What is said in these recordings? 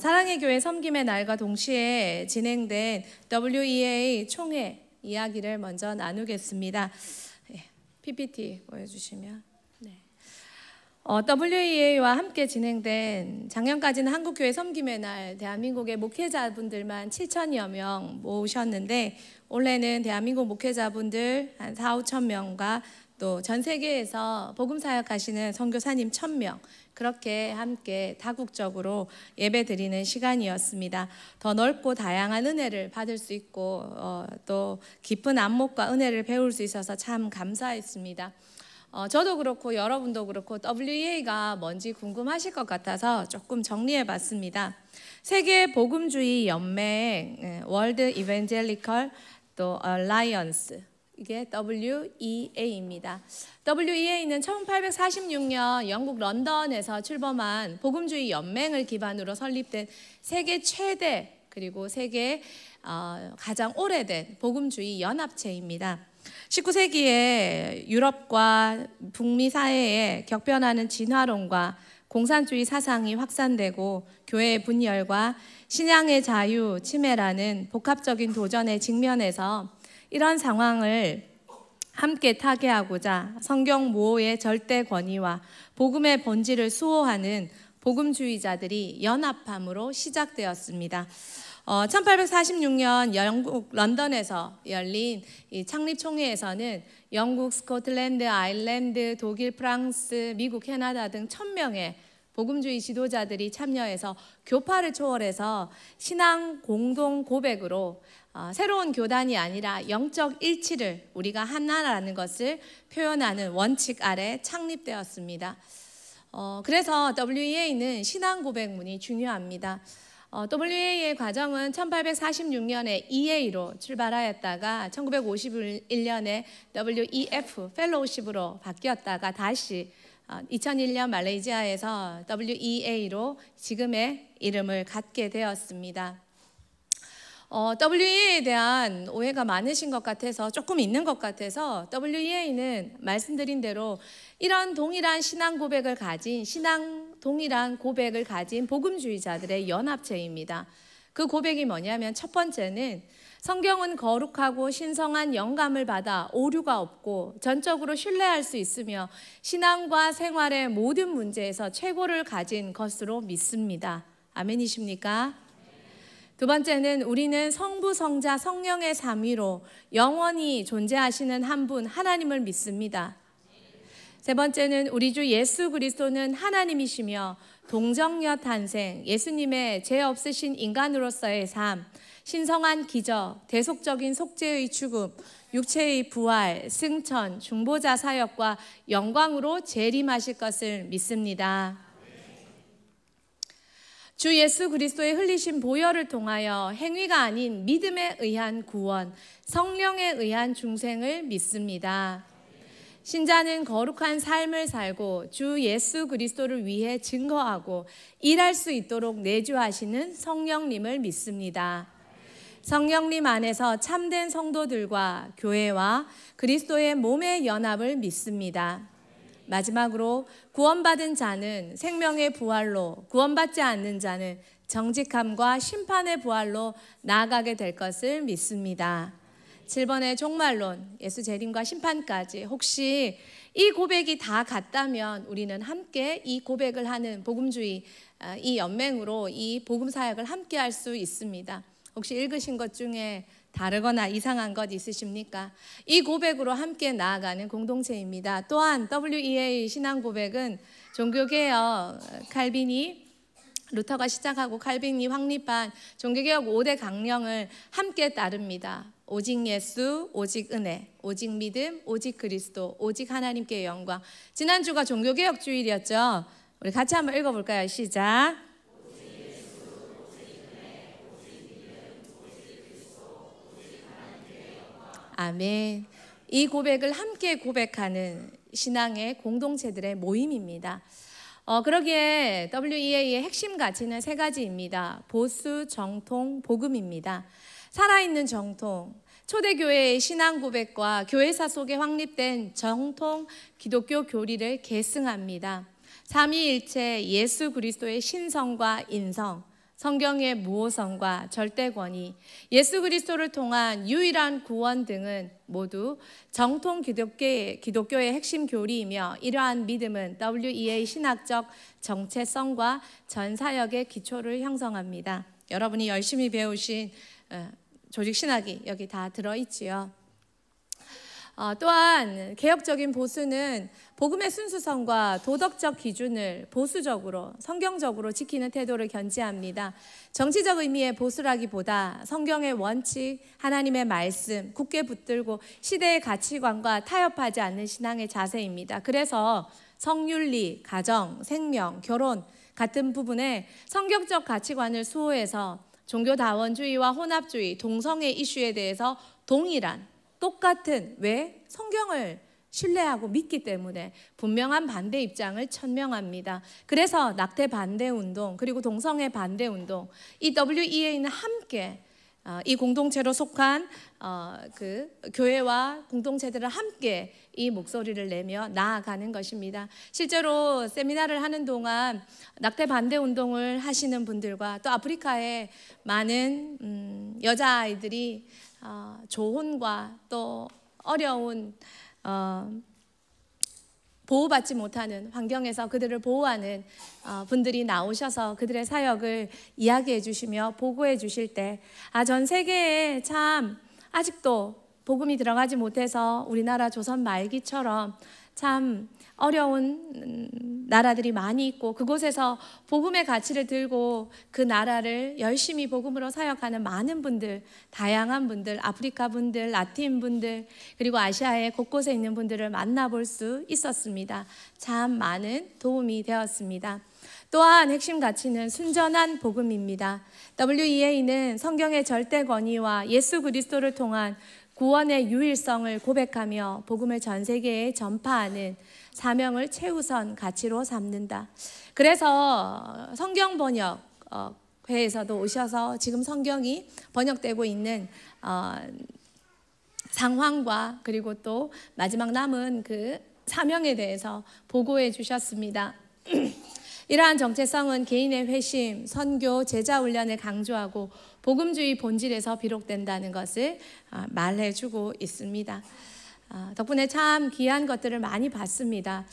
사랑의 교회 섬김의 날과 동시에 진행된 WEA 총회 이야기를 먼저 나누겠습니다. PPT 보여주시면. WEA와 함께 진행된 작년까지는 한국교회 섬김의 날 대한민국의 목회자분들만 7천여 명 모으셨는데 올해는 대한민국 목회자분들 한 4-5천 명과 또 전 세계에서 복음사역하시는 선교사님 1,000명 그렇게 함께 다국적으로 예배드리는 시간이었습니다. 더 넓고 다양한 은혜를 받을 수 있고 또 깊은 안목과 은혜를 배울 수 있어서 참 감사했습니다. 저도 그렇고 여러분도 그렇고 WEA가 뭔지 궁금하실 것 같아서 조금 정리해 봤습니다. 세계 복음주의 연맹, 월드 이벤젤리컬 또 얼라이언스, 이게 WEA입니다. WEA는 1846년 영국 런던에서 출범한 복음주의 연맹을 기반으로 설립된 세계 최대 그리고 세계 가장 오래된 복음주의 연합체입니다. 19세기에 유럽과 북미 사회에 격변하는 진화론과 공산주의 사상이 확산되고 교회의 분열과 신앙의 자유 침해라는 복합적인 도전에 직면해서 이런 상황을 함께 타개하고자 성경 모호의 절대 권위와 복음의 본질을 수호하는 복음주의자들이 연합함으로 시작되었습니다. 1846년 영국 런던에서 열린 이 창립총회에서는 영국, 스코틀랜드, 아일랜드, 독일, 프랑스, 미국, 캐나다 등 1,000명의 복음주의 지도자들이 참여해서 교파를 초월해서 신앙 공동 고백으로 새로운 교단이 아니라 영적 일치를 우리가 하나라는 것을 표현하는 원칙 아래 창립되었습니다. 그래서 WEA는 신앙 고백문이 중요합니다. WEA의 과정은 1846년에 EA로 출발하였다가 1951년에 WEF 펠로우십으로 바뀌었다가 다시 2001년 말레이시아에서 WEA로 지금의 이름을 갖게 되었습니다. WEA에 대한 오해가 많으신 것 같아서 조금 있는 것 같아서 WEA는 말씀드린 대로 이런 동일한 신앙 고백을 가진 동일한 고백을 가진 복음주의자들의 연합체입니다. 그 고백이 뭐냐면 첫 번째는 성경은 거룩하고 신성한 영감을 받아 오류가 없고 전적으로 신뢰할 수 있으며 신앙과 생활의 모든 문제에서 최고를 가진 것으로 믿습니다. 아멘이십니까? 두 번째는 우리는 성부, 성자, 성령의 삼위로 영원히 존재하시는 한 분 하나님을 믿습니다. 세 번째는 우리 주 예수 그리스도는 하나님이시며 동정녀 탄생, 예수님의 죄 없으신 인간으로서의 삶, 신성한 기적, 대속적인 속죄의 죽음, 육체의 부활, 승천, 중보자 사역과 영광으로 재림하실 것을 믿습니다. 주 예수 그리스도의 흘리신 보혈을 통하여 행위가 아닌 믿음에 의한 구원, 성령에 의한 중생을 믿습니다. 신자는 거룩한 삶을 살고 주 예수 그리스도를 위해 증거하고 일할 수 있도록 내주하시는 성령님을 믿습니다. 성령님 안에서 참된 성도들과 교회와 그리스도의 몸의 연합을 믿습니다. 마지막으로 구원받은 자는 생명의 부활로, 구원받지 않는 자는 정직함과 심판의 부활로 나아가게 될 것을 믿습니다. 7번의 종말론, 예수 재림과 심판까지 혹시 이 고백이 다 같다면 우리는 함께 이 고백을 하는 복음주의 이 연맹으로 이 복음 사역을 함께 할 수 있습니다. 혹시 읽으신 것 중에 다르거나 이상한 것 있으십니까? 이 고백으로 함께 나아가는 공동체입니다. 또한 WEA 신앙 고백은 종교개혁 칼빈이 루터가 시작하고 칼빈이 확립한 종교개혁 5대 강령을 함께 따릅니다. 오직 예수, 오직 은혜, 오직 믿음, 오직 그리스도, 오직 하나님께 영광. 지난주가 종교개혁 주일이었죠. 우리 같이 한번 읽어볼까요? 시작. 아멘. 이 고백을 함께 고백하는 신앙의 공동체들의 모임입니다. 그러기에 WEA의 핵심 가치는 3가지입니다. 보수, 정통, 복음입니다. 살아있는 정통, 초대교회의 신앙 고백과 교회사 속에 확립된 정통 기독교 교리를 계승합니다. 삼위일체 예수 그리스도의 신성과 인성, 성경의 무호성과 절대 권위, 예수 그리스도를 통한 유일한 구원 등은 모두 정통 기독교의 핵심 교리이며, 이러한 믿음은 WEA 신학적 정체성과 전사역의 기초를 형성합니다. 여러분이 열심히 배우신 조직 신학이 여기 다 들어있지요. 또한 개혁적인 보수는 복음의 순수성과 도덕적 기준을 보수적으로 성경적으로 지키는 태도를 견지합니다. 정치적 의미의 보수라기보다 성경의 원칙, 하나님의 말씀 굳게 붙들고 시대의 가치관과 타협하지 않는 신앙의 자세입니다. 그래서 성윤리, 가정, 생명, 결혼 같은 부분에 성경적 가치관을 수호해서 종교다원주의와 혼합주의, 동성애 이슈에 대해서 동일한 똑같은, 왜? 성경을 신뢰하고 믿기 때문에 분명한 반대 입장을 천명합니다. 그래서 낙태 반대 운동, 그리고 동성애 반대 운동, 이 WEA는 함께 이 공동체로 속한 그 교회와 공동체들을 함께 이 목소리를 내며 나아가는 것입니다. 실제로 세미나를 하는 동안 낙태 반대 운동을 하시는 분들과 또 아프리카의 많은 여자아이들이 조혼과 또 어려운 보호받지 못하는 환경에서 그들을 보호하는 분들이 나오셔서 그들의 사역을 이야기해 주시며 보고해 주실 때, 전 세계에 참 아직도 복음이 들어가지 못해서 우리나라 조선 말기처럼 참 어려운 나라들이 많이 있고, 그곳에서 복음의 가치를 들고 그 나라를 열심히 복음으로 사역하는 많은 분들, 다양한 분들, 아프리카 분들, 라틴 분들, 그리고 아시아의 곳곳에 있는 분들을 만나볼 수 있었습니다. 참 많은 도움이 되었습니다. 또한 핵심 가치는 순전한 복음입니다. WEA는 성경의 절대 권위와 예수 그리스도를 통한 구원의 유일성을 고백하며 복음을 전 세계에 전파하는 사명을 최우선 가치로 삼는다. 그래서 성경 번역 회에서도 오셔서 지금 성경이 번역되고 있는 상황과 그리고 또 마지막 남은 그 사명에 대해서 보고해 주셨습니다. 이러한 정체성은 개인의 회심, 선교, 제자 훈련을 강조하고 복음주의 본질에서 비롯된다는 것을 말해주고 있습니다. 덕분에 참 귀한 것들을 많이 봤습니다.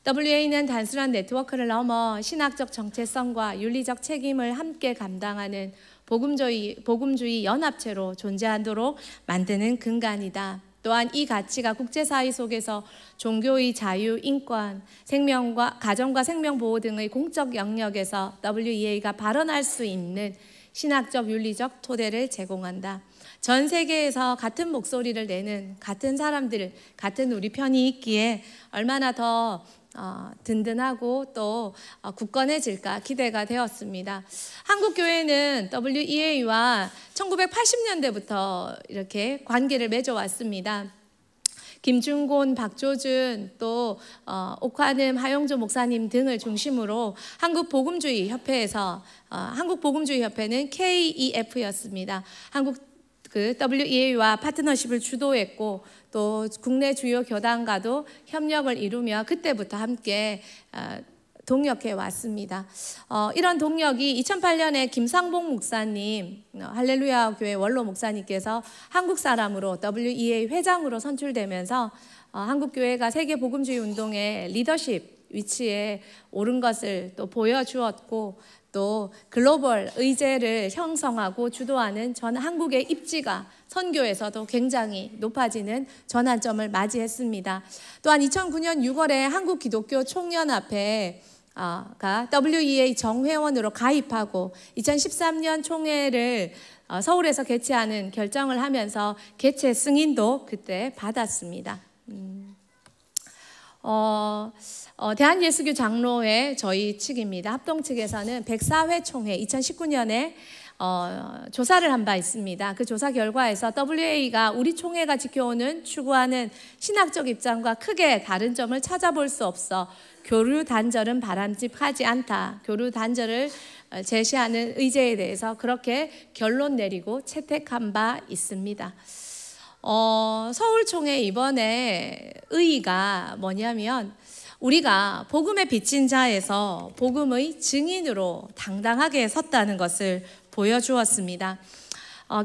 WA는 단순한 네트워크를 넘어 신학적 정체성과 윤리적 책임을 함께 감당하는 복음주의 연합체로 존재하도록 만드는 근간이다. 또한 이 가치가 국제사회 속에서 종교의 자유, 인권, 생명과 가정과 생명 보호 등의 공적 영역에서 WEA가 발언할 수 있는 신학적, 윤리적 토대를 제공한다. 전 세계에서 같은 목소리를 내는 같은 사람들, 같은 우리 편이 있기에 얼마나 더 든든하고 또 굳건해질까 기대가 되었습니다. 한국 교회는 WEA와 1980년대부터 이렇게 관계를 맺어왔습니다. 김준곤, 박조준, 또 옥화름, 하용조 목사님 등을 중심으로 한국복음주의 협회에서 한국복음주의 협회는 KEF였습니다. 한국 WEA와 파트너십을 주도했고 또 국내 주요 교단과도 협력을 이루며 그때부터 함께 동역해 왔습니다. 이런 동역이 2008년에 김상봉 목사님, 할렐루야 교회 원로 목사님께서 한국 사람으로 WEA 회장으로 선출되면서 한국 교회가 세계 복음주의 운동의 리더십 위치에 오른 것을 또 보여주었고, 또 글로벌 의제를 형성하고 주도하는 전 한국의 입지가 선교에서도 굉장히 높아지는 전환점을 맞이했습니다. 또한 2009년 6월에 한국 기독교 총연합회 가 WEA 정회원으로 가입하고 2013년 총회를 서울에서 개최하는 결정을 하면서 개최 승인도 그때 받았습니다. 대한예수교 장로회 저희 측입니다. 합동 측에서는 104회 총회 2019년에 조사를 한 바 있습니다. 그 조사 결과에서 WEA가 우리 총회가 지켜오는 추구하는 신학적 입장과 크게 다른 점을 찾아볼 수 없어 교류 단절은 바람직하지 않다. 교류 단절을 제시하는 의제에 대해서 그렇게 결론 내리고 채택한 바 있습니다. 서울총회 이번에 의의가 뭐냐면 우리가 복음의 빚진 자에서 복음의 증인으로 당당하게 섰다는 것을 보여주었습니다.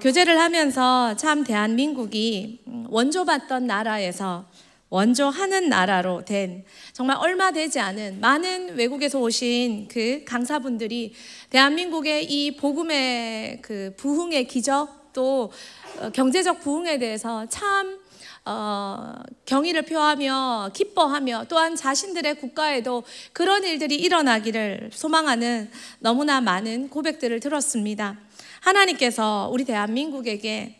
교제를 하면서 참 대한민국이 원조받던 나라에서 원조하는 나라로 된, 정말 얼마 되지 않은 많은 외국에서 오신 그 강사분들이 대한민국의 이 복음의 그 부흥의 기적, 또 경제적 부흥에 대해서 참 경의를 표하며 기뻐하며, 또한 자신들의 국가에도 그런 일들이 일어나기를 소망하는 너무나 많은 고백들을 들었습니다. 하나님께서 우리 대한민국에게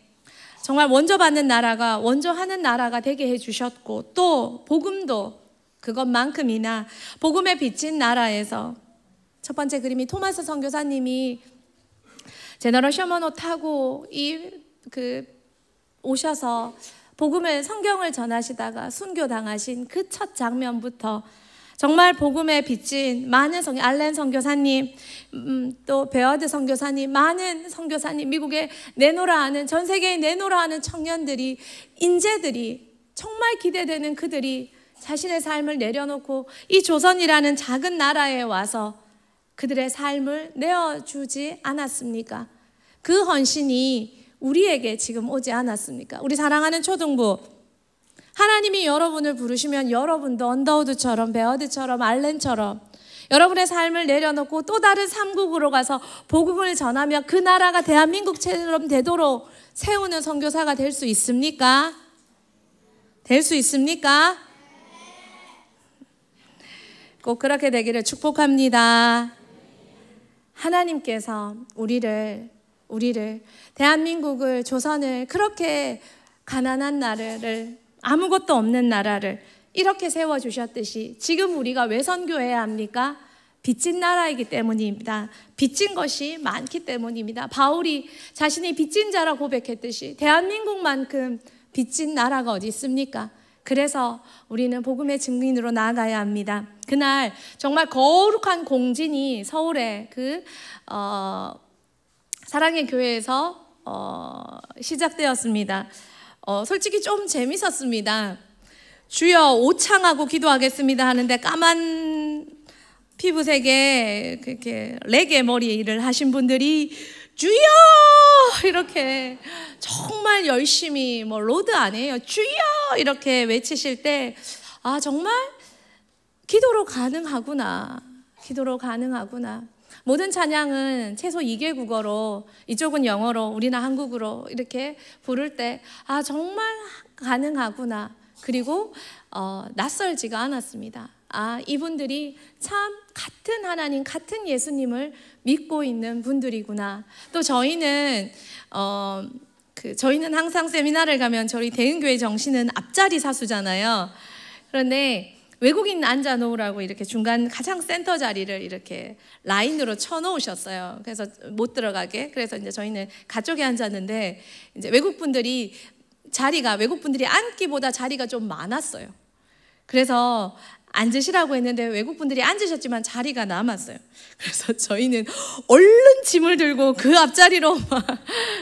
정말 원조받는 나라가 원조하는 나라가 되게 해주셨고, 또 복음도 그것만큼이나 복음에 빚진 나라에서, 첫 번째 그림이 토마스 선교사님이 제너럴 셔먼호 타고 오셔서 복음을, 성경을 전하시다가 순교당하신 그 첫 장면부터 정말 복음에 빚진 많은 알렌 선교사님, 또 베어드 선교사님, 많은 선교사님, 미국에 내노라 하는, 전 세계에 내노라 하는 청년들이, 인재들이, 정말 기대되는 그들이 자신의 삶을 내려놓고 이 조선이라는 작은 나라에 와서 그들의 삶을 내어주지 않았습니까? 그 헌신이 우리에게 지금 오지 않았습니까? 우리 사랑하는 초등부, 하나님이 여러분을 부르시면 여러분도 언더우드처럼, 베어드처럼, 알렌처럼 여러분의 삶을 내려놓고 또 다른 삼국으로 가서 복음을 전하며 그 나라가 대한민국처럼 되도록 세우는 선교사가 될 수 있습니까? 될 수 있습니까? 꼭 그렇게 되기를 축복합니다. 하나님께서 우리를 대한민국을, 조선을, 그렇게 가난한 나라를, 아무것도 없는 나라를 이렇게 세워주셨듯이 지금 우리가 왜 선교해야 합니까? 빚진 나라이기 때문입니다. 빚진 것이 많기 때문입니다. 바울이 자신이 빚진 자라 고백했듯이 대한민국만큼 빚진 나라가 어디 있습니까? 그래서 우리는 복음의 증인으로 나아가야 합니다. 그날 정말 거룩한 공진이 서울의 사랑의 교회에서 시작되었습니다. 솔직히 좀 재밌었습니다. 주여 오창하고 기도하겠습니다 하는데 까만 피부색의 그렇게 레게 머리를 하신 분들이 주여 이렇게 정말 열심히, 로드 아니에요, 주여 이렇게 외치실 때, 아, 정말 기도로 가능하구나. 모든 찬양은 최소 2개 국어로, 이쪽은 영어로, 우리는 한국어로 이렇게 부를 때, 아, 정말 가능하구나. 그리고 낯설지가 않았습니다. 아, 이분들이 참 같은 하나님, 같은 예수님을 믿고 있는 분들이구나. 또 저희는 항상 세미나를 가면 저희 대흥교회 정신은 앞자리 사수잖아요. 그런데 외국인 앉아 놓으라고 이렇게 중간 가장 센터 자리를 이렇게 라인으로 쳐 놓으셨어요. 그래서 못 들어가게. 그래서 이제 저희는 가쪽에 앉았는데, 이제 외국분들이 앉기보다 자리가 좀 많았어요. 그래서 앉으시라고 했는데 외국분들이 앉으셨지만 자리가 남았어요. 그래서 저희는 얼른 짐을 들고 그 앞자리로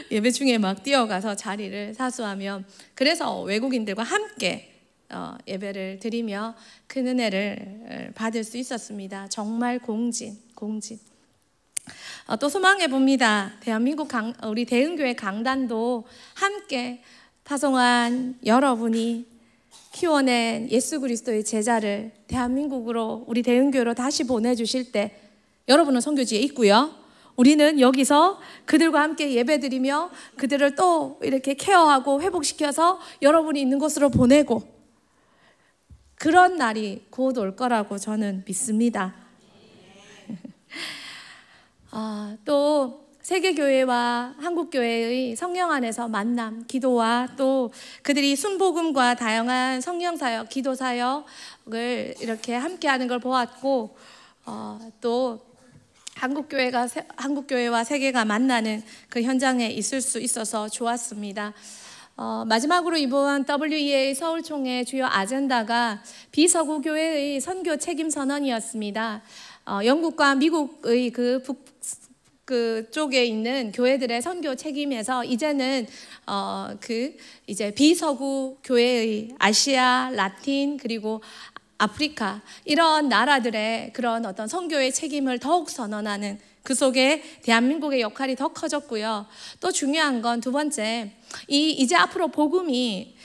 예배 중에 뛰어가서 자리를 사수하며, 그래서 외국인들과 함께 예배를 드리며 큰 은혜를 받을 수 있었습니다. 정말 공진. 또 소망해 봅니다. 대한민국 우리 대흥교회 강단도 함께 파송한 여러분이 키워낸 예수 그리스도의 제자를 대한민국으로, 우리 대흥교회로 다시 보내주실 때 여러분은 선교지에 있고요, 우리는 여기서 그들과 함께 예배드리며 그들을 또 이렇게 케어하고 회복시켜서 여러분이 있는 곳으로 보내고, 그런 날이 곧 올 거라고 저는 믿습니다. 또 세계교회와 한국교회의 성령 안에서 만남, 기도와 또 그들이 순복음과 다양한 성령사역, 기도사역을 이렇게 함께하는 걸 보았고, 또 한국교회와 세계가 만나는 그 현장에 있을 수 있어서 좋았습니다. 마지막으로 이번 WEA 서울총회 주요 아젠다가 비서구 교회의 선교 책임 선언이었습니다. 영국과 미국의 그 쪽에 있는 교회들의 선교 책임에서 이제는 이제 비서구 교회의 아시아, 라틴, 그리고 아프리카 이런 나라들의 그런 어떤 선교의 책임을 더욱 선언하는 그 속에 대한민국의 역할이 더 커졌고요. 또 중요한 건 두 번째, 이제 앞으로 복음이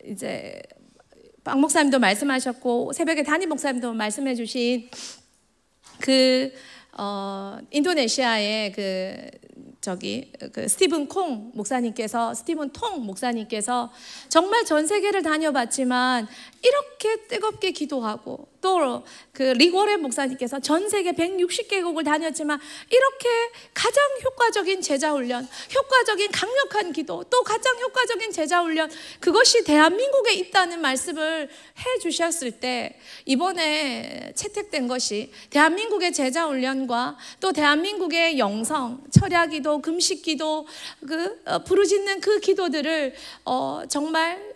이제 박 목사님도 말씀하셨고 새벽에 담임 목사님도 말씀해 주신 인도네시아의 스티븐 통 목사님께서 정말 전 세계를 다녀봤지만 이렇게 뜨겁게 기도하고, 또 리고레 목사님께서 전 세계 160개국을 다녔지만 이렇게 가장 효과적인 제자 훈련, 효과적인 강력한 기도, 또 가장 효과적인 제자 훈련, 그것이 대한민국에 있다는 말씀을 해 주셨을 때, 이번에 채택된 것이 대한민국의 제자 훈련과 또 대한민국의 영성, 철야기도, 금식기도, 부르짖는 그 기도들을 정말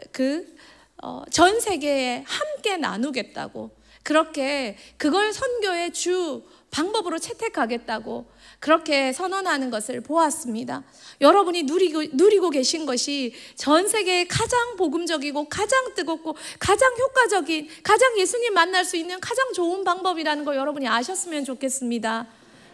전 세계에 함께 나누겠다고, 그렇게 그걸 선교의 주 방법으로 채택하겠다고 그렇게 선언하는 것을 보았습니다. 여러분이 누리고 계신 것이 전 세계에 가장 복음적이고 가장 뜨겁고 가장 효과적인, 가장 예수님 만날 수 있는 가장 좋은 방법이라는 걸 여러분이 아셨으면 좋겠습니다.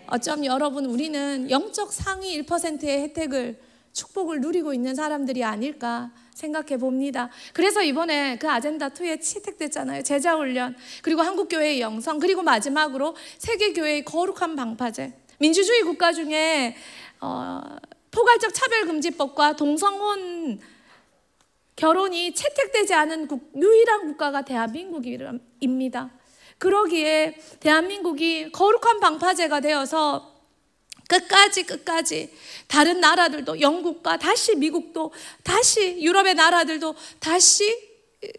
어쩜 여러분, 우리는 영적 상위 1%의 혜택을, 축복을 누리고 있는 사람들이 아닐까 생각해 봅니다. 그래서 이번에 그 아젠다 2에 채택됐잖아요. 제자훈련, 그리고 한국교회의 영성, 그리고 마지막으로 세계교회의 거룩한 방파제. 민주주의 국가 중에 포괄적 차별금지법과 동성혼 결혼이 채택되지 않은 유일한 국가가 대한민국입니다. 그러기에 대한민국이 거룩한 방파제가 되어서 끝까지 다른 나라들도, 영국과 다시 미국도, 다시 유럽의 나라들도 다시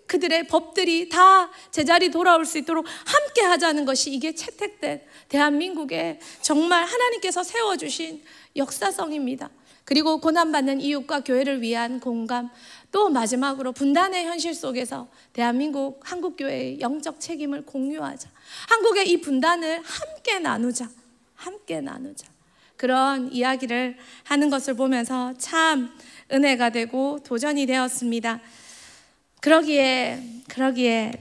그들의 법들이 다 제자리 돌아올 수 있도록 함께 하자는 것이, 이게 채택된 대한민국의 정말 하나님께서 세워주신 역사성입니다. 그리고 고난받는 이웃과 교회를 위한 공감, 또 마지막으로 분단의 현실 속에서 대한민국 한국교회의 영적 책임을 공유하자, 한국의 이 분단을 함께 나누자. 그런 이야기를 하는 것을 보면서 참 은혜가 되고 도전이 되었습니다. 그러기에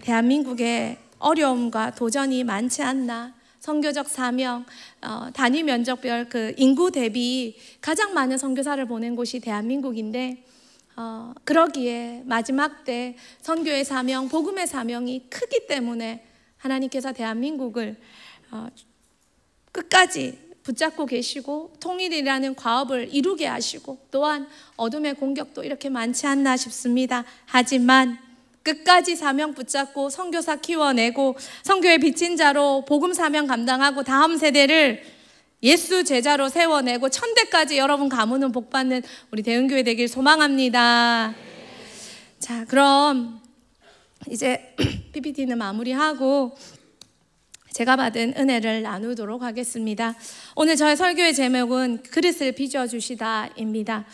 대한민국의 어려움과 도전이 많지 않나. 선교적 사명, 단위 면적별 인구 대비 가장 많은 선교사를 보낸 곳이 대한민국인데, 그러기에 마지막 때 선교의 사명, 복음의 사명이 크기 때문에 하나님께서 대한민국을 끝까지 붙잡고 계시고 통일이라는 과업을 이루게 하시고, 또한 어둠의 공격도 이렇게 많지 않나 싶습니다. 하지만 끝까지 사명 붙잡고 선교사 키워내고 선교의 빚진 자로 복음 사명 감당하고 다음 세대를 예수 제자로 세워내고 천대까지 여러분 가문은 복받는 우리 대흥교회 되길 소망합니다. 자, 그럼 이제 PPT는 마무리하고 제가 받은 은혜를 나누도록 하겠습니다. 오늘 저의 설교의 제목은 그릇을 빚어주시다입니다.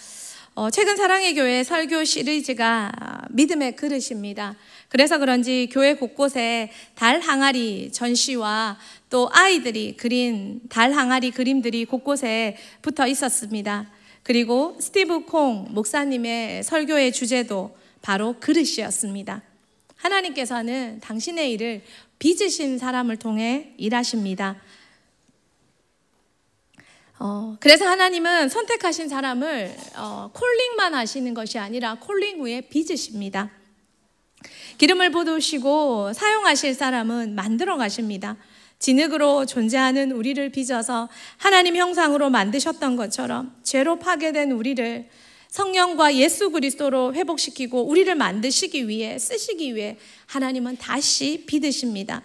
최근 사랑의 교회 설교 시리즈가 믿음의 그릇입니다. 그래서 그런지 교회 곳곳에 달 항아리 전시와 또 아이들이 그린 달 항아리 그림들이 곳곳에 붙어 있었습니다. 그리고 스티브 콩 목사님의 설교의 주제도 바로 그릇이었습니다. 하나님께서는 당신의 일을 빚으신 사람을 통해 일하십니다. 그래서 하나님은 선택하신 사람을 콜링만 하시는 것이 아니라 콜링 후에 빚으십니다. 기름을 부으시고 사용하실 사람은 만들어 가십니다. 진흙으로 존재하는 우리를 빚어서 하나님 형상으로 만드셨던 것처럼 죄로 파괴된 우리를 성령과 예수 그리스도로 회복시키고 우리를 만드시기 위해, 쓰시기 위해 하나님은 다시 빚으십니다.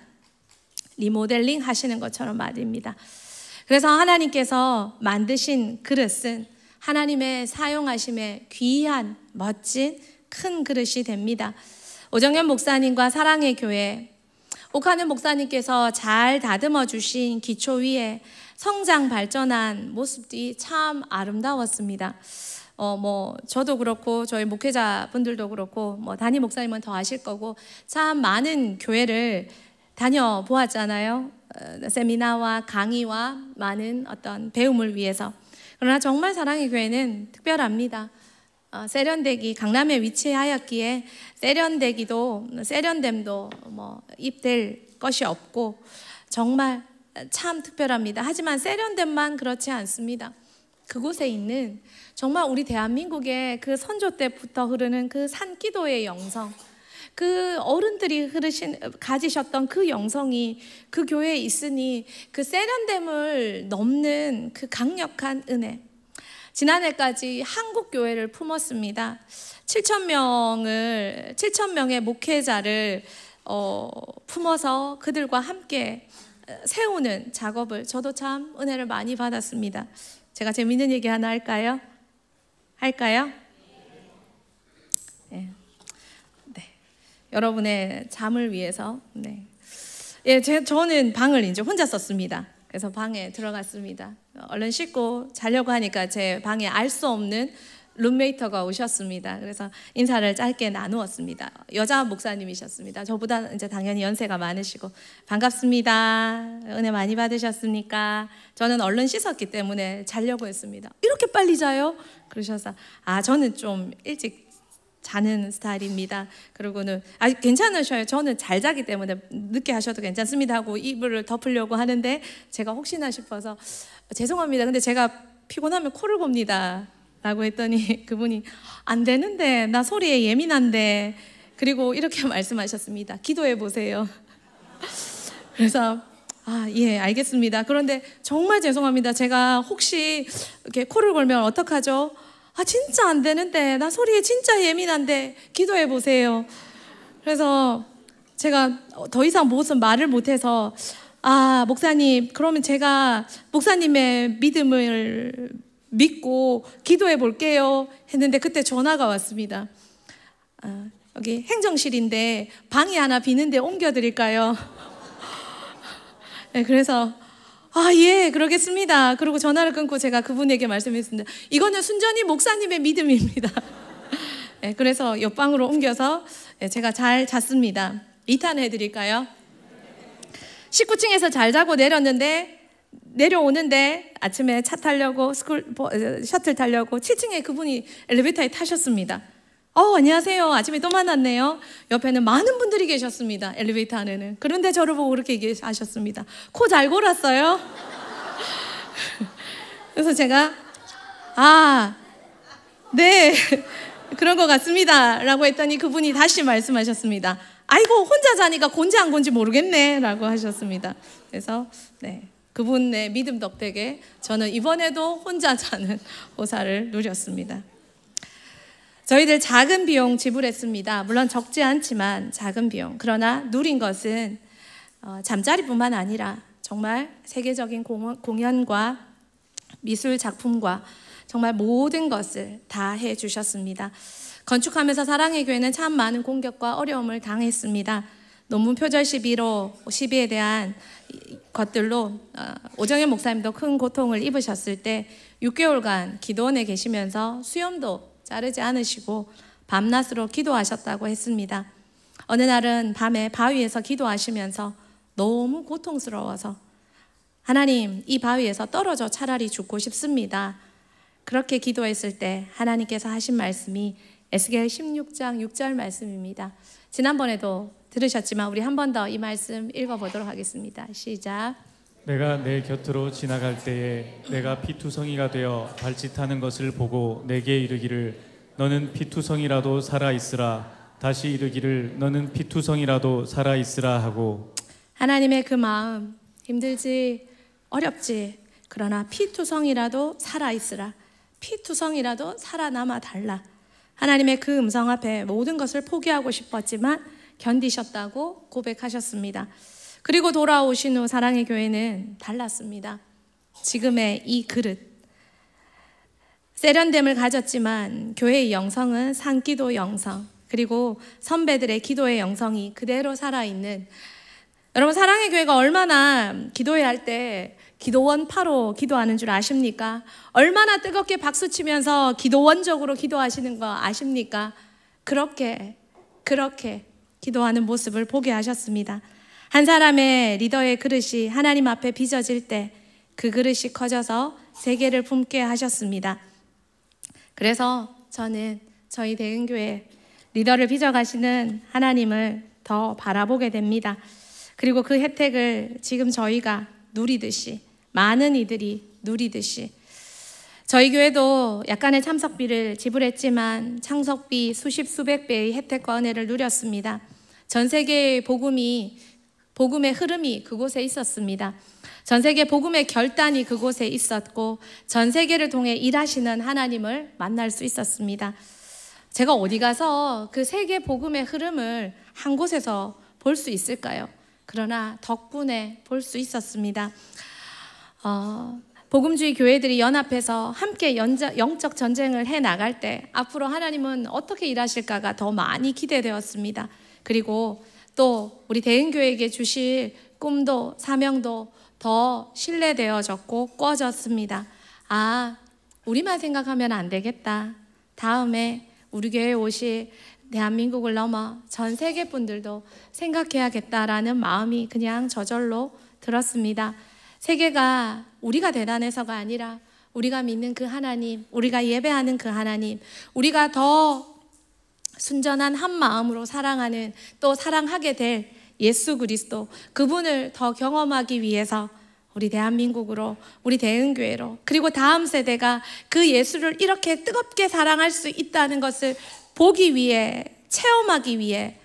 리모델링 하시는 것처럼 말입니다. 그래서 하나님께서 만드신 그릇은 하나님의 사용하심에 귀한, 멋진, 큰 그릇이 됩니다. 오정현 목사님과 사랑의 교회, 옥하는 목사님께서 잘 다듬어 주신 기초 위에 성장 발전한 모습들이 참 아름다웠습니다. 저도 그렇고 저희 목회자분들도 그렇고 담임 목사님은 더 아실 거고 참 많은 교회를 다녀보았잖아요. 세미나와 강의와 많은 어떤 배움을 위해서. 그러나 정말 사랑의 교회는 특별합니다. 세련되기 강남에 위치하였기에 세련됨도 뭐 입될 것이 없고 정말 참 특별합니다. 하지만 세련됨만 그렇지 않습니다. 그곳에 있는 정말 우리 대한민국의 그 선조 때부터 흐르는 그 산기도의 영성, 그 어른들이 가지셨던 그 영성이 그 교회에 있으니 그 세련됨을 넘는 그 강력한 은혜. 지난해까지 한국 교회를 품었습니다. 7,000명의 목회자를 품어서 그들과 함께 세우는 작업을 저도 참 은혜를 많이 받았습니다. 제가 재밌는 얘기 하나 할까요? 네. 여러분의 잠을 위해서. 저는 방을 이제 혼자 썼습니다. 그래서 방에 들어갔습니다. 얼른 씻고 자려고 하니까 제 방에 알 수 없는 룸메이터가 오셨습니다. 그래서 인사를 짧게 나누었습니다. 여자 목사님이셨습니다. 저보다 이제 당연히 연세가 많으시고 반갑습니다. 은혜 많이 받으셨습니까? 저는 얼른 씻었기 때문에 자려고 했습니다. 이렇게 빨리 자요? 그러셔서 저는 좀 일찍 자는 스타일입니다. 그리고는 괜찮으셔요. 저는 잘 자기 때문에 늦게 하셔도 괜찮습니다 하고 이불을 덮으려고 하는데 제가 혹시나 싶어서 죄송합니다. 근데 제가 피곤하면 코를 곱니다 라고 했더니 그분이 안 되는데 나 소리에 예민한데, 그리고 이렇게 말씀하셨습니다. 기도해 보세요. 그래서 예, 알겠습니다. 그런데 정말 죄송합니다. 제가 혹시 이렇게 코를 골면 어떡하죠? 진짜 안 되는데 나 소리에 진짜 예민한데 기도해 보세요. 그래서 제가 더 이상 무슨 말을 못해서 목사님, 그러면 제가 목사님의 믿음을 믿고 기도해 볼게요 했는데 그때 전화가 왔습니다. 여기 행정실인데 방이 하나 비는데 옮겨드릴까요? 네, 그래서 예, 그러겠습니다. 그리고 전화를 끊고 제가 그분에게 말씀했습니다. 이거는 순전히 목사님의 믿음입니다. 네, 그래서 옆방으로 옮겨서 제가 잘 잤습니다. 2탄 해드릴까요? 19층에서 잘 자고 내려오는데 아침에 차 타려고 셔틀 타려고 7층에 그분이 엘리베이터에 타셨습니다. 안녕하세요. 아침에 또 만났네요. 옆에는 많은 분들이 계셨습니다. 엘리베이터 안에는. 그런데 저를 보고 그렇게 얘기하셨습니다. 코 잘 골았어요? 그래서 제가 네, 그런 것 같습니다 라고 했더니 그분이 다시 말씀하셨습니다. 아이고, 혼자 자니까 곤지 안 곤지 모르겠네 라고 하셨습니다. 그래서 그분의 믿음 덕택에 저는 이번에도 혼자 자는 호사를 누렸습니다. 저희들 작은 비용 지불했습니다. 물론 적지 않지만 작은 비용. 그러나 누린 것은 잠자리뿐만 아니라 정말 세계적인 공연과 미술 작품과 정말 모든 것을 다 해주셨습니다. 건축하면서 사랑의 교회는 참 많은 공격과 어려움을 당했습니다. 논문 표절 시비에 대한 것들로 오정현 목사님도 큰 고통을 입으셨을 때 6개월간 기도원에 계시면서 수염도 자르지 않으시고 밤낮으로 기도하셨다고 했습니다. 어느 날은 밤에 바위에서 기도하시면서 너무 고통스러워서 하나님, 이 바위에서 떨어져 차라리 죽고 싶습니다. 그렇게 기도했을 때 하나님께서 하신 말씀이 에스겔 16장 6절 말씀입니다. 지난번에도 들으셨지만 우리 한 번 더 이 말씀 읽어보도록 하겠습니다. 시작. 내가 내 곁으로 지나갈 때에 내가 피투성이가 되어 발짓하는 것을 보고 내게 이르기를 너는 피투성이라도 살아있으라. 다시 이르기를 너는 피투성이라도 살아있으라 하고. 하나님의 그 마음, 힘들지 어렵지, 그러나 피투성이라도 살아있으라. 피투성이라도 살아남아 달라. 하나님의 그 음성 앞에 모든 것을 포기하고 싶었지만 견디셨다고 고백하셨습니다. 그리고 돌아오신 후 사랑의 교회는 달랐습니다. 지금의 이 그릇, 세련됨을 가졌지만 교회의 영성은 산기도 영성, 그리고 선배들의 기도의 영성이 그대로 살아있는, 여러분 사랑의 교회가 얼마나 기도회 할 때 기도원파로 기도하는 줄 아십니까? 얼마나 뜨겁게 박수치면서 기도원적으로 기도하시는 거 아십니까? 그렇게 기도하는 모습을 보게 하셨습니다. 한 사람의 리더의 그릇이 하나님 앞에 빚어질 때 그 그릇이 커져서 세계를 품게 하셨습니다. 그래서 저는 저희 대흥교회 리더를 빚어가시는 하나님을 더 바라보게 됩니다. 그리고 그 혜택을 지금 저희가 누리듯이, 많은 이들이 누리듯이, 저희 교회도 약간의 참석비를 지불했지만 참석비 수십 수백 배의 혜택과 은혜를 누렸습니다. 전 세계의 복음의 흐름이 그곳에 있었습니다. 전 세계 복음의 결단이 그곳에 있었고 전 세계를 통해 일하시는 하나님을 만날 수 있었습니다. 제가 어디 가서 그 세계 복음의 흐름을 한 곳에서 볼 수 있을까요? 그러나 덕분에 볼 수 있었습니다. 복음주의 교회들이 연합해서 함께 영적 전쟁을 해나갈 때 앞으로 하나님은 어떻게 일하실까가 더 많이 기대되었습니다. 그리고 또 우리 대흥교회에게 주실 꿈도 사명도 더 신뢰되어졌고 꿔졌습니다. 우리만 생각하면 안 되겠다. 다음에 우리 교회에 오실 대한민국을 넘어 전 세계 분들도 생각해야겠다라는 마음이 그냥 저절로 들었습니다. 세계가 우리가 대단해서가 아니라 우리가 믿는 그 하나님, 우리가 예배하는 그 하나님, 우리가 더 순전한 한 마음으로 사랑하는, 또 사랑하게 될 예수 그리스도, 그분을 더 경험하기 위해서 우리 대한민국으로, 우리 대흥교회로, 그리고 다음 세대가 그 예수를 이렇게 뜨겁게 사랑할 수 있다는 것을 보기 위해, 체험하기 위해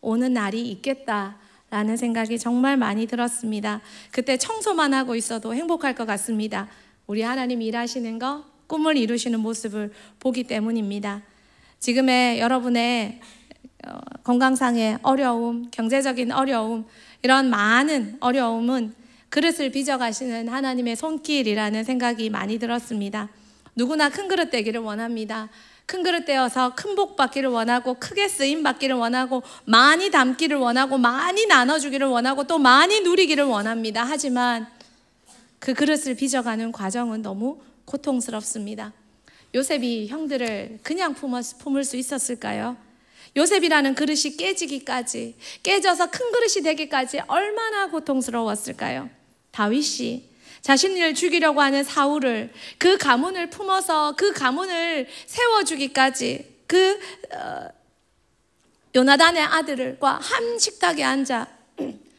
오는 날이 있겠다라는 생각이 정말 많이 들었습니다. 그때 청소만 하고 있어도 행복할 것 같습니다. 우리 하나님 일하시는 거, 꿈을 이루시는 모습을 보기 때문입니다. 지금의 여러분의 건강상의 어려움, 경제적인 어려움, 이런 많은 어려움은 그릇을 빚어가시는 하나님의 손길이라는 생각이 많이 들었습니다. 누구나 큰 그릇 되기를 원합니다. 큰 그릇 되어서 큰 복 받기를 원하고, 크게 쓰임 받기를 원하고, 많이 담기를 원하고, 많이 나눠주기를 원하고, 또 많이 누리기를 원합니다. 하지만 그 그릇을 빚어가는 과정은 너무 고통스럽습니다. 요셉이 형들을 그냥 품을 수 있었을까요? 요셉이라는 그릇이 깨지기까지, 깨져서 큰 그릇이 되기까지 얼마나 고통스러웠을까요? 다윗이 자신을 죽이려고 하는 사울을, 그 가문을 품어서 그 가문을 세워주기까지, 요나단의 아들과 한 식탁에 앉아,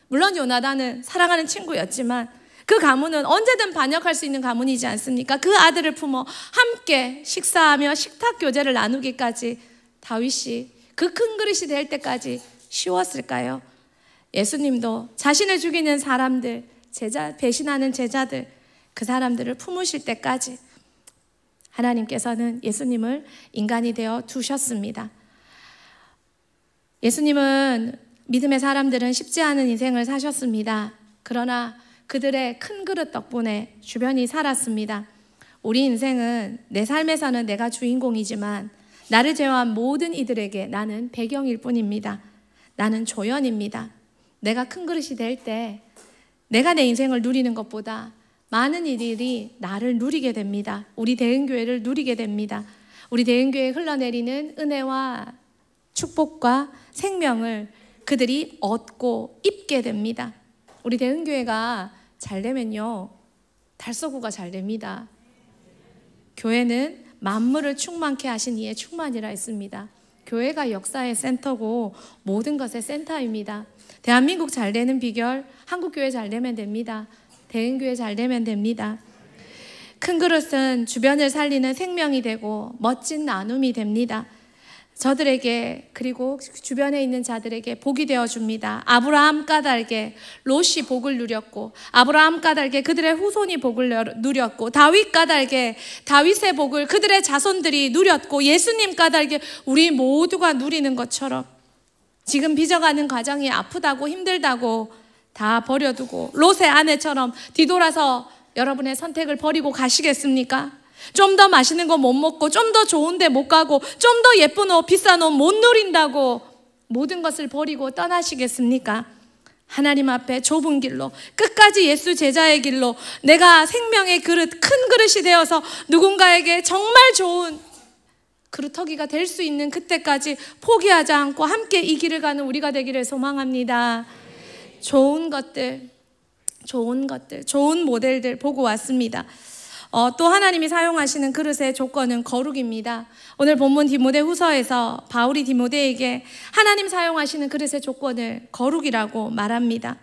물론 요나단은 사랑하는 친구였지만 그 가문은 언제든 반역할 수 있는 가문이지 않습니까? 그 아들을 품어 함께 식사하며 식탁 교제를 나누기까지 다윗이 그 큰 그릇이 될 때까지 쉬웠을까요? 예수님도 자신을 죽이는 사람들, 배신하는 제자들, 그 사람들을 품으실 때까지 하나님께서는 예수님을 인간이 되어 두셨습니다. 예수님은 믿음의 사람들은 쉽지 않은 인생을 사셨습니다. 그러나 그들의 큰 그릇 덕분에 주변이 살았습니다. 우리 인생은 내 삶에서는 내가 주인공이지만 나를 제외한 모든 이들에게 나는 배경일 뿐입니다. 나는 조연입니다. 내가 큰 그릇이 될 때 내가 내 인생을 누리는 것보다 많은 이들이 나를 누리게 됩니다. 우리 대흥교회를 누리게 됩니다. 우리 대흥교회에 흘러내리는 은혜와 축복과 생명을 그들이 얻고 입게 됩니다. 우리 대흥교회가 잘 되면요, 달서구가 잘 됩니다. 교회는 만물을 충만케 하신 이의 충만이라 했습니다. 교회가 역사의 센터고 모든 것의 센터입니다. 대한민국 잘 되는 비결, 한국교회 잘 되면 됩니다. 대흥교회 잘 되면 됩니다. 큰 그릇은 주변을 살리는 생명이 되고 멋진 나눔이 됩니다. 저들에게, 그리고 주변에 있는 자들에게 복이 되어줍니다. 아브라함 까닭에 롯이 복을 누렸고, 아브라함 까닭에 그들의 후손이 복을 누렸고, 다윗 까닭에 다윗의 복을 그들의 자손들이 누렸고, 예수님 까닭에 우리 모두가 누리는 것처럼 지금 빚어가는 과정이 아프다고 힘들다고 다 버려두고 롯의 아내처럼 뒤돌아서 여러분의 선택을 버리고 가시겠습니까? 좀 더 맛있는 거 못 먹고, 좀 더 좋은 데 못 가고, 좀 더 예쁜 옷, 비싼 옷 못 누린다고 모든 것을 버리고 떠나시겠습니까? 하나님 앞에 좁은 길로, 끝까지 예수 제자의 길로, 내가 생명의 그릇, 큰 그릇이 되어서 누군가에게 정말 좋은 그릇터기가 될 수 있는 그때까지 포기하지 않고 함께 이 길을 가는 우리가 되기를 소망합니다. 좋은 것들, 좋은 모델들 보고 왔습니다. 또 하나님이 사용하시는 그릇의 조건은 거룩입니다. 오늘 본문 디모데후서에서 바울이 디모데에게 하나님 사용하시는 그릇의 조건을 거룩이라고 말합니다.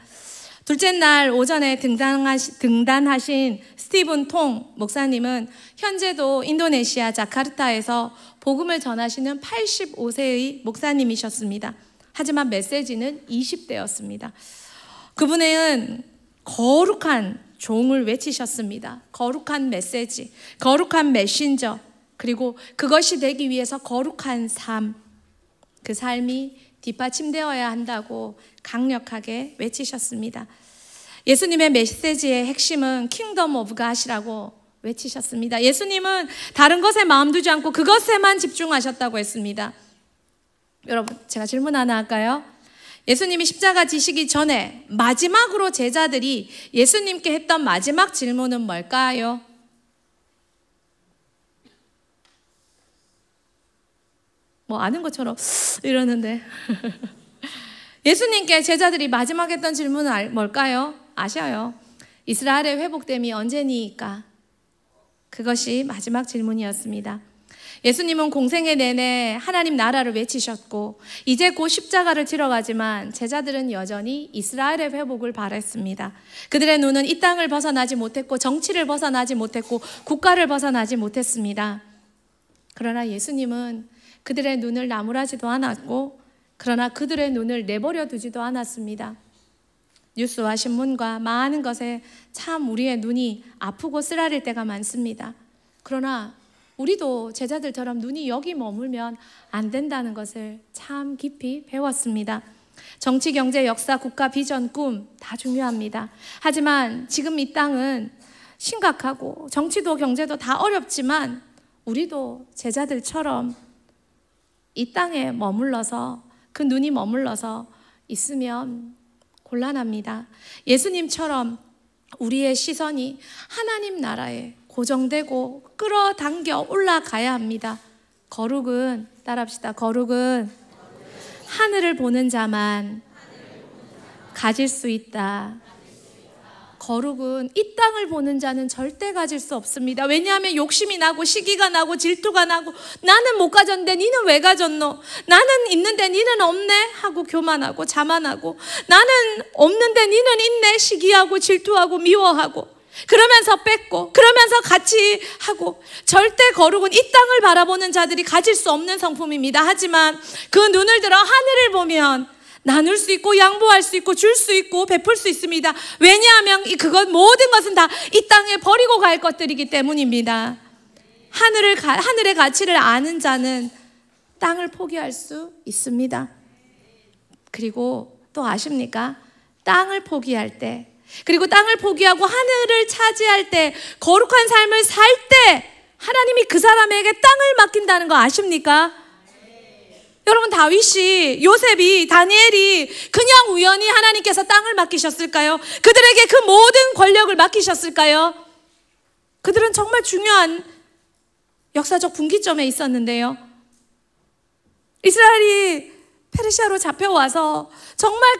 둘째 날 오전에 등단하신 스티븐 통 목사님은 현재도 인도네시아 자카르타에서 복음을 전하시는 85세의 목사님이셨습니다. 하지만 메시지는 20대였습니다. 그분은 거룩한 종을 외치셨습니다. 거룩한 메시지, 거룩한 메신저, 그리고 그것이 되기 위해서 거룩한 삶, 그 삶이 뒷받침되어야 한다고 강력하게 외치셨습니다. 예수님의 메시지의 핵심은 킹덤 오브 갓이라고 외치셨습니다. 예수님은 다른 것에 마음 두지 않고 그것에만 집중하셨다고 했습니다. 여러분, 제가 질문 하나 할까요? 예수님이 십자가 지시기 전에 마지막으로 제자들이 예수님께 했던 마지막 질문은 뭘까요? 뭐 아는 것처럼 이러는데 예수님께 제자들이 마지막 했던 질문은 뭘까요? 아셔요. 이스라엘의 회복됨이 언제니까? 그것이 마지막 질문이었습니다. 예수님은 공생애 내내 하나님 나라를 외치셨고 이제 곧 십자가를 지러 가지만 제자들은 여전히 이스라엘의 회복을 바랬습니다. 그들의 눈은 이 땅을 벗어나지 못했고 정치를 벗어나지 못했고 국가를 벗어나지 못했습니다. 그러나 예수님은 그들의 눈을 나무라지도 않았고 그러나 그들의 눈을 내버려 두지도 않았습니다. 뉴스와 신문과 많은 것에 참 우리의 눈이 아프고 쓰라릴 때가 많습니다. 그러나 우리도 제자들처럼 눈이 여기 머물면 안 된다는 것을 참 깊이 배웠습니다. 정치, 경제, 역사, 국가, 비전, 꿈 다 중요합니다. 하지만 지금 이 땅은 심각하고 정치도 경제도 다 어렵지만 우리도 제자들처럼 이 땅에 머물러서 그 눈이 머물러서 있으면 곤란합니다. 예수님처럼 우리의 시선이 하나님 나라에 고정되고 끌어당겨 올라가야 합니다. 거룩은, 따라합시다. 거룩은 하늘을 보는 자만 가질 수 있다. 거룩은 이 땅을 보는 자는 절대 가질 수 없습니다. 왜냐하면 욕심이 나고 시기가 나고 질투가 나고 나는 못 가졌는데 니는 왜 가졌노? 나는 있는데 니는 없네? 하고 교만하고 자만하고 나는 없는데 니는 있네? 시기하고 질투하고 미워하고 그러면서 뺏고 그러면서 같이 하고 절대 거룩은 이 땅을 바라보는 자들이 가질 수 없는 성품입니다. 하지만 그 눈을 들어 하늘을 보면 나눌 수 있고 양보할 수 있고 줄 수 있고 베풀 수 있습니다. 왜냐하면 그것 모든 것은 다 이 땅에 버리고 갈 것들이기 때문입니다. 하늘의 가치를 아는 자는 땅을 포기할 수 있습니다. 그리고 또 아십니까? 땅을 포기할 때 그리고 땅을 포기하고 하늘을 차지할 때 거룩한 삶을 살 때 하나님이 그 사람에게 땅을 맡긴다는 거 아십니까? 여러분 다윗이 요셉이 다니엘이 그냥 우연히 하나님께서 땅을 맡기셨을까요? 그들에게 그 모든 권력을 맡기셨을까요? 그들은 정말 중요한 역사적 분기점에 있었는데요. 이스라엘이 페르시아로 잡혀와서 정말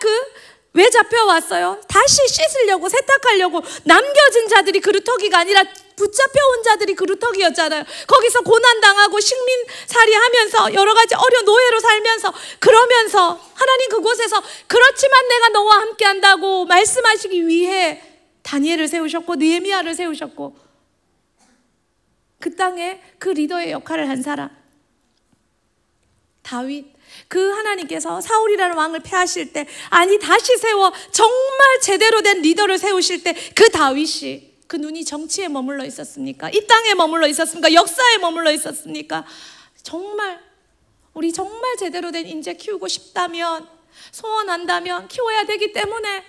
왜 잡혀왔어요? 다시 씻으려고 세탁하려고 남겨진 자들이 그루터기가 아니라 붙잡혀온 자들이 그루터기였잖아요. 거기서 고난당하고 식민살이 하면서 여러 가지 노예로 살면서 그러면서 하나님 그곳에서 그렇지만 내가 너와 함께 한다고 말씀하시기 위해 다니엘을 세우셨고 느헤미야를 세우셨고 그 땅에 그 리더의 역할을 한 사람 다윗 그 하나님께서 사울이라는 왕을 패하실 때 아니 다시 세워 정말 제대로 된 리더를 세우실 때 그 다윗이 그 눈이 정치에 머물러 있었습니까? 이 땅에 머물러 있었습니까? 역사에 머물러 있었습니까? 정말 우리 정말 제대로 된 인재 키우고 싶다면 소원한다면 키워야 되기 때문에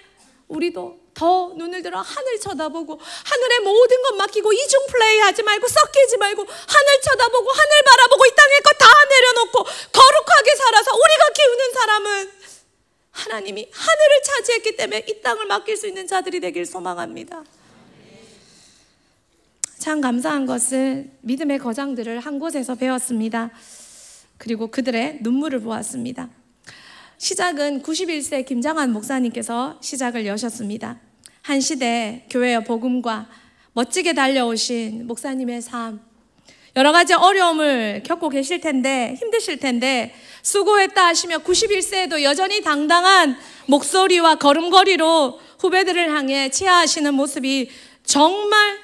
우리도 더 눈을 들어 하늘 쳐다보고 하늘의 모든 것 맡기고 이중 플레이 하지 말고 섞이지 말고 하늘 쳐다보고 하늘 바라보고 이 땅의 것 다 내려놓고 거룩하게 살아서 우리가 키우는 사람은 하나님이 하늘을 차지했기 때문에 이 땅을 맡길 수 있는 자들이 되길 소망합니다. 참 감사한 것은 믿음의 거장들을 한 곳에서 배웠습니다. 그리고 그들의 눈물을 보았습니다. 시작은 91세 김장한 목사님께서 시작을 여셨습니다. 한 시대 교회의 복음과 멋지게 달려오신 목사님의 삶, 여러 가지 어려움을 겪고 계실 텐데, 힘드실 텐데 수고했다 하시며 91세에도 여전히 당당한 목소리와 걸음걸이로 후배들을 향해 치하하시는 모습이 정말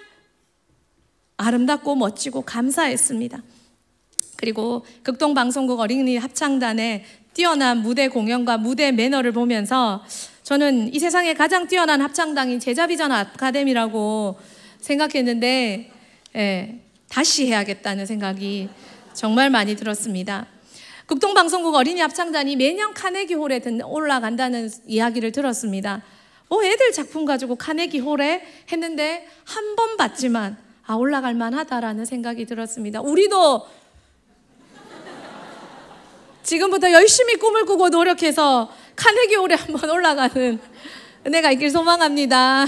아름답고 멋지고 감사했습니다. 그리고 극동방송국 어린이 합창단의 뛰어난 무대 공연과 무대 매너를 보면서 저는 이 세상에 가장 뛰어난 합창단이 제자비전 아카데미라고 생각했는데, 다시 해야겠다는 생각이 정말 많이 들었습니다. 극동방송국 어린이 합창단이 매년 카네기 홀에 올라간다는 이야기를 들었습니다. 애들 작품 가지고 카네기 홀에 했는데 한 번 봤지만 올라갈 만하다라는 생각이 들었습니다. 우리도 지금부터 열심히 꿈을 꾸고 노력해서 카네기 홀에 한번 올라가는 은혜가 있길 소망합니다.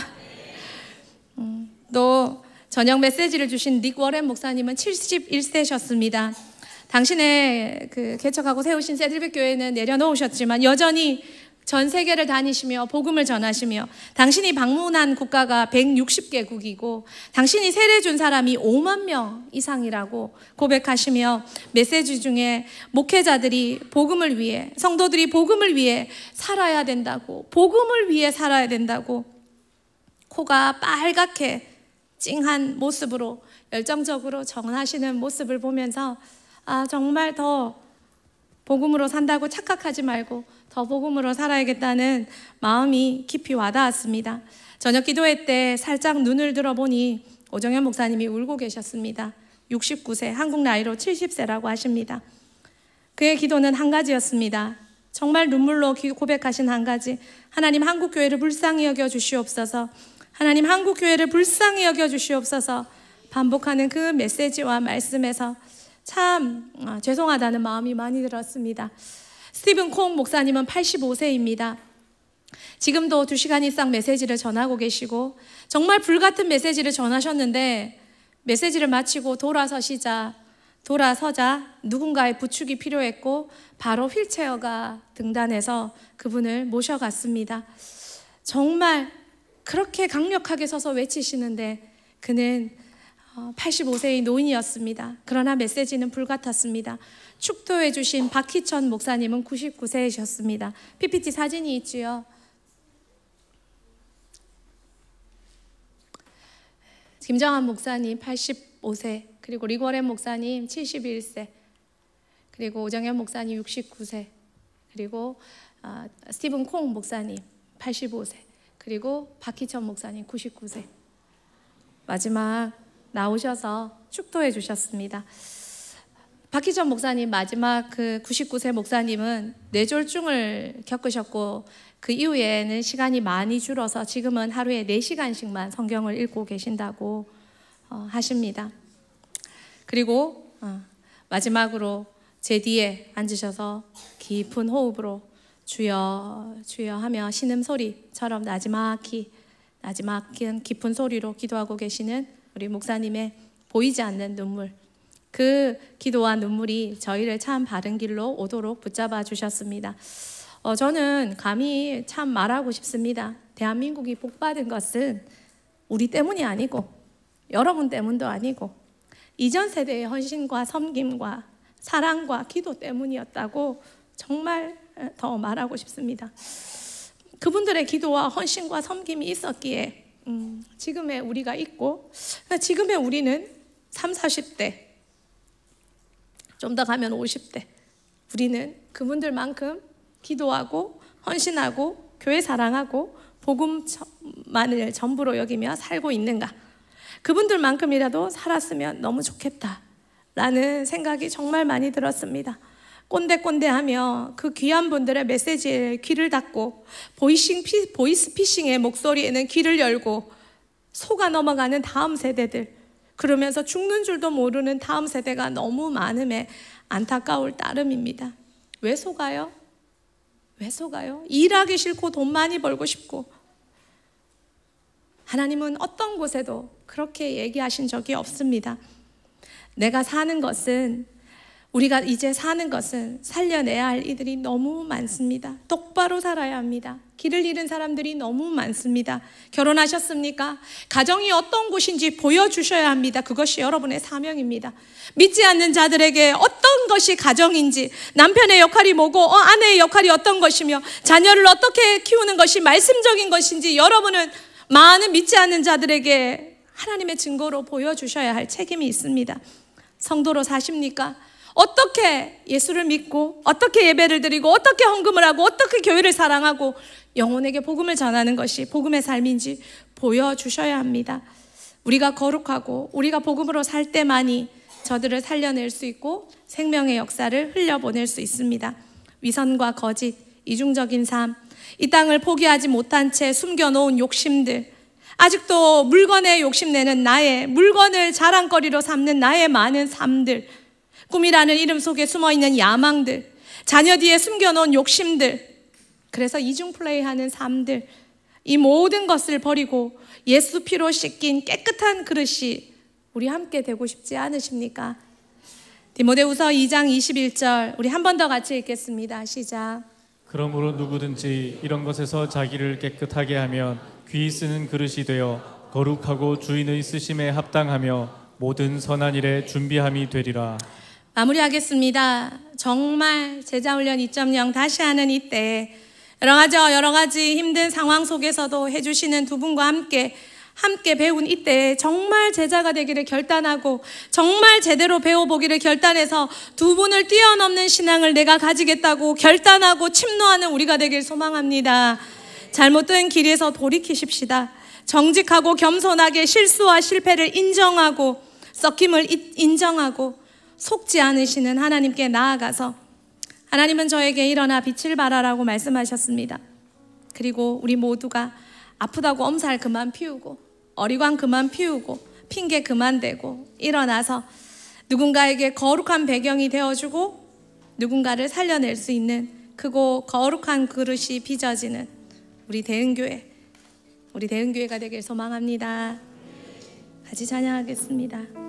또 저녁 메시지를 주신 닉 워렌 목사님은 71세셨습니다. 당신의 개척하고 세우신 세들백 교회는 내려놓으셨지만 여전히 전 세계를 다니시며 복음을 전하시며, 당신이 방문한 국가가 160개국이고 당신이 세례 준 사람이 5만 명 이상이라고 고백하시며, 메시지 중에 목회자들이 복음을 위해, 성도들이 복음을 위해 살아야 된다고, 복음을 위해 살아야 된다고 코가 빨갛게 찡한 모습으로 열정적으로 전하시는 모습을 보면서 정말 더 복음으로 산다고 착각하지 말고 더 복음으로 살아야겠다는 마음이 깊이 와닿았습니다. 저녁 기도회 때 살짝 눈을 들어보니 오정현 목사님이 울고 계셨습니다. 69세, 한국 나이로 70세라고 하십니다. 그의 기도는 한 가지였습니다. 정말 눈물로 고백하신 한 가지. 하나님, 한국교회를 불쌍히 여겨 주시옵소서. 하나님, 한국교회를 불쌍히 여겨 주시옵소서. 반복하는 그 메시지와 말씀에서 참 죄송하다는 마음이 많이 들었습니다. 스티븐 콩 목사님은 85세입니다. 지금도 2시간 이상 메시지를 전하고 계시고 정말 불같은 메시지를 전하셨는데, 메시지를 마치고 돌아서자 누군가의 부축이 필요했고 바로 휠체어가 등단해서 그분을 모셔갔습니다. 정말 그렇게 강력하게 서서 외치시는데 그는 85세의 노인이었습니다. 그러나 메시지는 불같았습니다. 축도해 주신 박희천 목사님은 99세이셨습니다. PPT 사진이 있지요. 김정한 목사님 85세, 그리고 리고렌 목사님 71세, 그리고 오정현 목사님 69세, 그리고 스티븐 콩 목사님 85세, 그리고 박희천 목사님 99세. 마지막 나오셔서 축도해 주셨습니다. 박희천 목사님 마지막 99세 목사님은 뇌졸중을 겪으셨고 그 이후에는 시간이 많이 줄어서 지금은 하루에 4시간씩만 성경을 읽고 계신다고 하십니다. 그리고 마지막으로 제 뒤에 앉으셔서 깊은 호흡으로 주여 주여 하며 신음소리처럼 나지막히 깊은 소리로 기도하고 계시는 우리 목사님의 보이지 않는 눈물, 그 기도와 눈물이 저희를 참 바른 길로 오도록 붙잡아 주셨습니다. 저는 감히 참 말하고 싶습니다. 대한민국이 복받은 것은 우리 때문이 아니고 여러분 때문도 아니고 이전 세대의 헌신과 섬김과 사랑과 기도 때문이었다고 정말 더 말하고 싶습니다. 그분들의 기도와 헌신과 섬김이 있었기에 지금의 우리가 있고, 지금의 우리는 30, 40대, 좀 더 가면 50대, 우리는 그분들만큼 기도하고 헌신하고 교회 사랑하고 복음만을 전부로 여기며 살고 있는가? 그분들만큼이라도 살았으면 너무 좋겠다라는 생각이 정말 많이 들었습니다. 꼰대꼰대하며 그 귀한 분들의 메시지에 귀를 닫고 보이스피싱의 목소리에는 귀를 열고 속아 넘어가는 다음 세대들, 그러면서 죽는 줄도 모르는 다음 세대가 너무 많음에 안타까울 따름입니다. 왜 속아요? 왜 속아요? 일하기 싫고 돈 많이 벌고 싶고. 하나님은 어떤 곳에도 그렇게 얘기하신 적이 없습니다. 내가 사는 것은 우리가 이제 사는 것은 살려내야 할 이들이 너무 많습니다. 똑바로 살아야 합니다. 길을 잃은 사람들이 너무 많습니다. 결혼하셨습니까? 가정이 어떤 곳인지 보여주셔야 합니다. 그것이 여러분의 사명입니다. 믿지 않는 자들에게 어떤 것이 가정인지, 남편의 역할이 뭐고 아내의 역할이 어떤 것이며 자녀를 어떻게 키우는 것이 말씀적인 것인지 여러분은 많은 믿지 않는 자들에게 하나님의 증거로 보여주셔야 할 책임이 있습니다. 성도로 사십니까? 어떻게 예수를 믿고 어떻게 예배를 드리고 어떻게 헌금을 하고 어떻게 교회를 사랑하고 영혼에게 복음을 전하는 것이 복음의 삶인지 보여주셔야 합니다. 우리가 거룩하고 우리가 복음으로 살 때만이 저들을 살려낼 수 있고 생명의 역사를 흘려보낼 수 있습니다. 위선과 거짓, 이중적인 삶, 이 땅을 포기하지 못한 채 숨겨놓은 욕심들, 아직도 물건에 욕심내는 나의, 물건을 자랑거리로 삼는 나의 많은 삶들, 꿈이라는 이름 속에 숨어있는 야망들, 자녀 뒤에 숨겨놓은 욕심들, 그래서 이중 플레이하는 삶들, 이 모든 것을 버리고 예수 피로 씻긴 깨끗한 그릇이 우리 함께 되고 싶지 않으십니까? 디모데후서 2장 21절 우리 한 번 더 같이 읽겠습니다. 시작. 그러므로 누구든지 이런 것에서 자기를 깨끗하게 하면 귀히 쓰는 그릇이 되어 거룩하고 주인의 쓰심에 합당하며 모든 선한 일에 준비함이 되리라. 마무리하겠습니다. 정말 제자훈련 2.0 다시 하는 이때 여러 가지 힘든 상황 속에서도 해주시는 두 분과 함께 배운 이때 정말 제자가 되기를 결단하고 정말 제대로 배워보기를 결단해서 두 분을 뛰어넘는 신앙을 내가 가지겠다고 결단하고 침노하는 우리가 되길 소망합니다. 잘못된 길에서 돌이키십시다. 정직하고 겸손하게 실수와 실패를 인정하고 썩힘을 인정하고 속지 않으시는 하나님께 나아가서 하나님은 저에게 일어나 빛을 발하라고 말씀하셨습니다. 그리고 우리 모두가 아프다고 엄살 그만 피우고 어리광 그만 피우고 핑계 그만 대고 일어나서 누군가에게 거룩한 배경이 되어주고 누군가를 살려낼 수 있는 크고 거룩한 그릇이 빚어지는 우리 대흥교회가 되길 소망합니다. 같이 찬양하겠습니다.